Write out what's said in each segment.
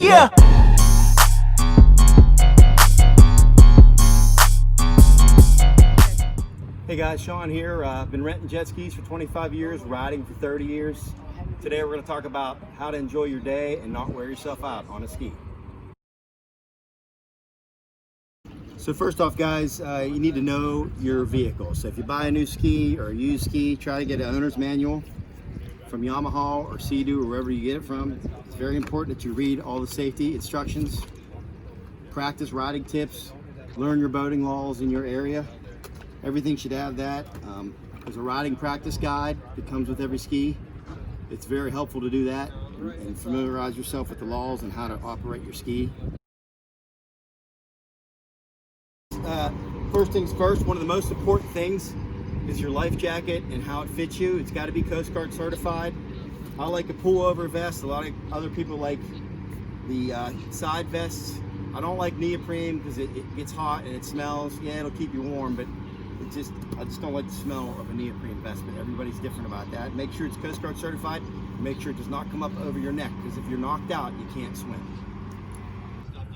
Yeah. Hey guys, Sean here. I've been renting jet skis for 25 years, riding for 30 years. Today we're going to talk about how to enjoy your day and not wear yourself out on a ski. So first off guys, you need to know your vehicle. So if you buy a new ski or a used ski, try to get an owner's manual from Yamaha or Sea-Doo or wherever you get it from. It's very important that you read all the safety instructions, practice riding tips, learn your boating laws in your area. Everything should have that. There's a riding practice guide that comes with every ski. It's very helpful to do that and familiarize yourself with the laws and how to operate your ski. First things first, one of the most important things is your life jacket and how it fits you. It's got to be Coast Guard certified. I like a pullover vest. A lot of other people like the side vests. I don't like neoprene because it gets hot and it smells. Yeah, it'll keep you warm, but I just don't like the smell of a neoprene vest, but everybody's different about that. Make sure it's Coast Guard certified. Make sure it does not come up over your neck, because if you're knocked out, you can't swim.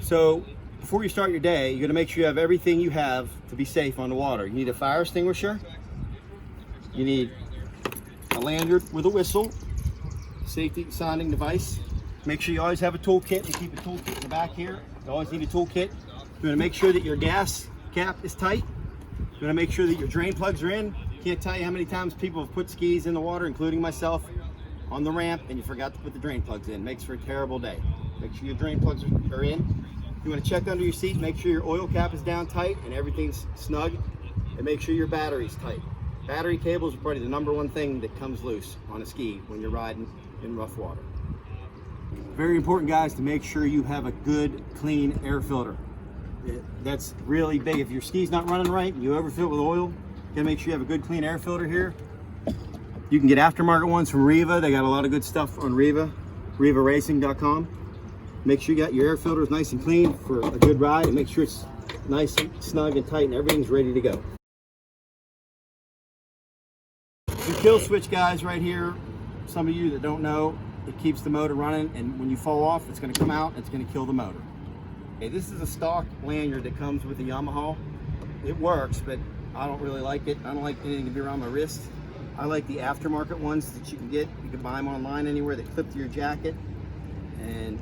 So before you start your day, you're gonna make sure you have everything you have to be safe on the water. You need a fire extinguisher. You need a lanyard with a whistle, safety sounding device. Make sure you always have a toolkit and keep a toolkit in the back here. You always need a toolkit. You're gonna make sure that your gas cap is tight. You're gonna make sure that your drain plugs are in. Can't tell you how many times people have put skis in the water, including myself, on the ramp, and you forgot to put the drain plugs in. Makes for a terrible day. Make sure your drain plugs are in. You wanna check under your seat, make sure your oil cap is down tight and everything's snug, and make sure your battery's tight. Battery cables are probably the #1 thing that comes loose on a ski when you're riding in rough water. Very important, guys, to make sure you have a good, clean air filter. That's really big. If your ski's not running right and you overfill it with oil, you gotta make sure you have a good clean air filter here. You can get aftermarket ones from Riva. They got a lot of good stuff on Riva, rivaracing.com. Make sure you got your air filters nice and clean for a good ride, and make sure it's nice and snug and tight and everything's ready to go. The kill switch, guys, right here, some of you that don't know, it keeps the motor running, and when you fall off, it's gonna come out and it's gonna kill the motor. Okay, this is a stock lanyard that comes with the Yamaha. It works, but I don't really like it. I don't like anything to be around my wrist. I like the aftermarket ones that you can get. You can buy them online anywhere. They clip to your jacket. And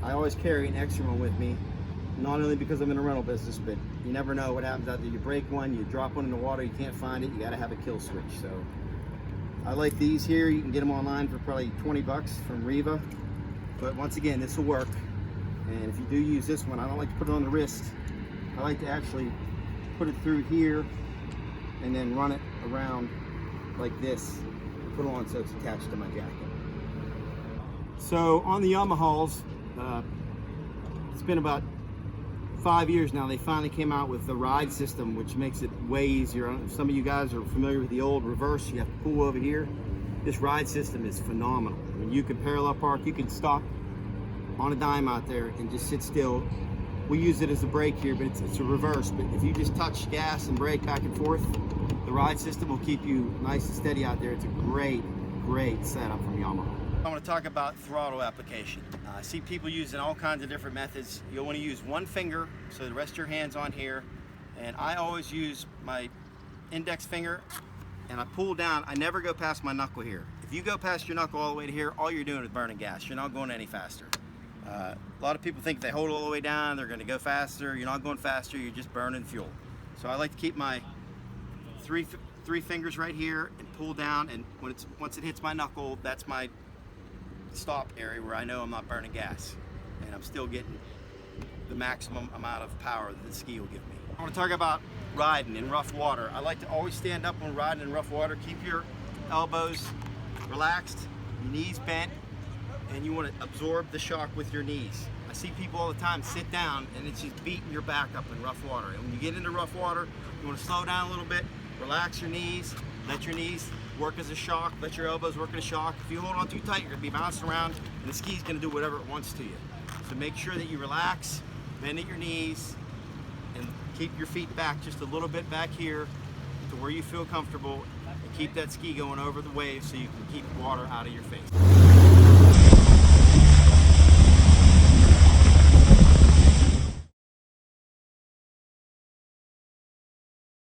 I always carry an extra one with me, not only because I'm in a rental business, but you never know what happens out there. You break one, you drop one in the water, you can't find it, you gotta have a kill switch. So I like these here. You can get them online for probably 20 bucks from Riva. But once again, this will work. And if you do use this one, I don't like to put it on the wrist. I like to actually put it through here and then run it around like this, put it on so it's attached to my jacket. So on the Yamahas, it's been about 5 years now, they finally came out with the ride system, which makes it way easier. Some of you guys are familiar with the old reverse. You have to pull over here. This ride system is phenomenal. I mean, you can parallel park, you can stop on a dime out there and just sit still. We use it as a brake here, but it's a reverse. But if you just touch gas and brake back and forth, the ride system will keep you nice and steady out there. It's a great, great setup from Yamaha. I want to talk about throttle application. I see people using all kinds of different methods. You'll want to use one finger, so the rest of your hand's on here. And I always use my index finger and I pull down. I never go past my knuckle here. If you go past your knuckle all the way to here, all you're doing is burning gas. You're not going any faster. A lot of people think if they hold it all the way down, they're going to go faster. You're not going faster, you're just burning fuel. So I like to keep my three fingers right here and pull down, and once it hits my knuckle, that's my stop area where I know I'm not burning gas and I'm still getting the maximum amount of power that the ski will give me. I want to talk about riding in rough water. I like to always stand up when riding in rough water. Keep your elbows relaxed, your knees bent, and you want to absorb the shock with your knees. I see people all the time sit down and it's just beating your back up in rough water. And when you get into rough water, you want to slow down a little bit, relax your knees, let your knees work as a shock, let your elbows work as a shock. If you hold on too tight, you're going to be bouncing around and the ski's going to do whatever it wants to you. So make sure that you relax, bend at your knees, and keep your feet back just a little bit back here to where you feel comfortable, and keep that ski going over the waves so you can keep water out of your face.